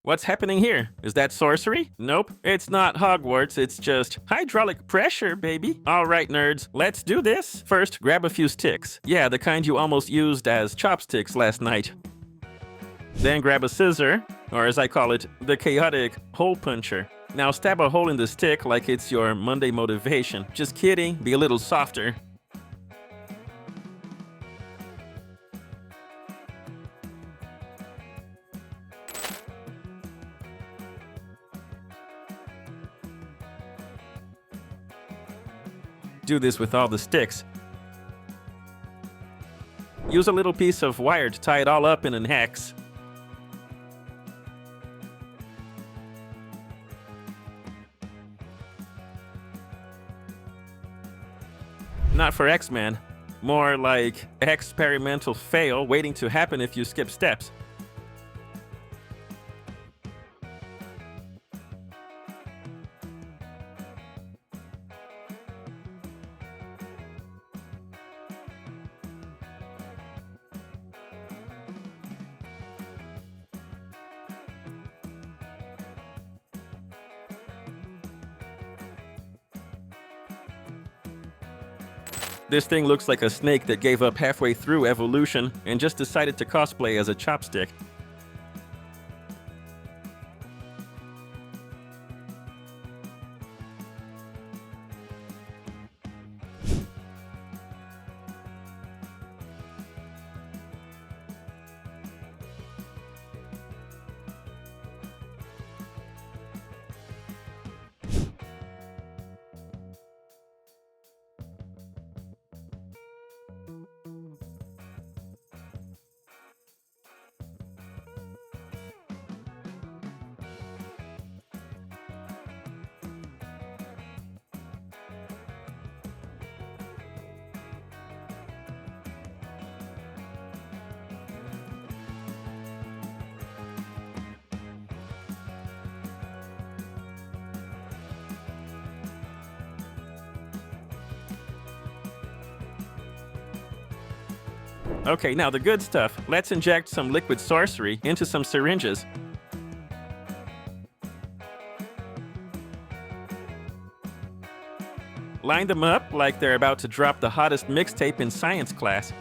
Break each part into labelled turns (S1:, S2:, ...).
S1: What's happening here? Is that sorcery? Nope, it's not Hogwarts, it's just hydraulic pressure, baby. Alright, nerds, let's do this. First, grab a few sticks. Yeah, the kind you almost used as chopsticks last night. Then grab a scissor, or as I call it, the chaotic hole puncher. Now stab a hole in the stick like it's your Monday motivation. Just kidding, be a little softer. Do this with all the sticks. Use a little piece of wire to tie it all up in an hex. Not for X-Men. More like experimental fail waiting to happen if you skip steps. This thing looks like a snake that gave up halfway through evolution and just decided to cosplay as a chopstick. Okay, now the good stuff. Let's inject some liquid sorcery into some syringes. Line them up like they're about to drop the hottest mixtape in science class.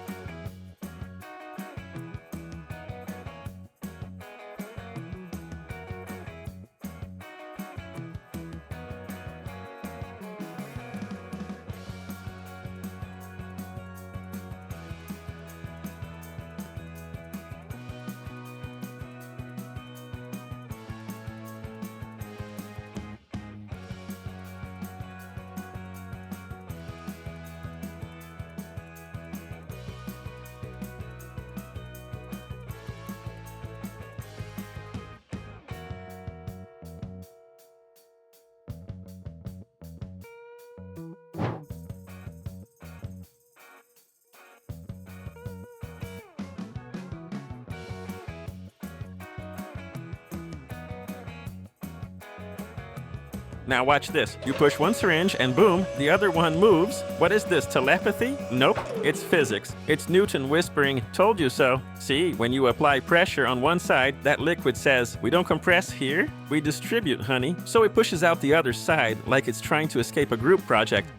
S1: Now watch this. You push one syringe and boom, the other one moves. What is this, telepathy? Nope, it's physics. It's Newton whispering, told you so. See, when you apply pressure on one side, that liquid says, we don't compress here, we distribute, honey. So it pushes out the other side like it's trying to escape a group project.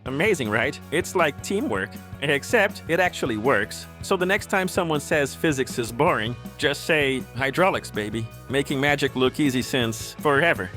S1: Amazing, right? It's like teamwork. Except it actually works. So the next time someone says physics is boring, just say hydraulics, baby. Making magic look easy since forever.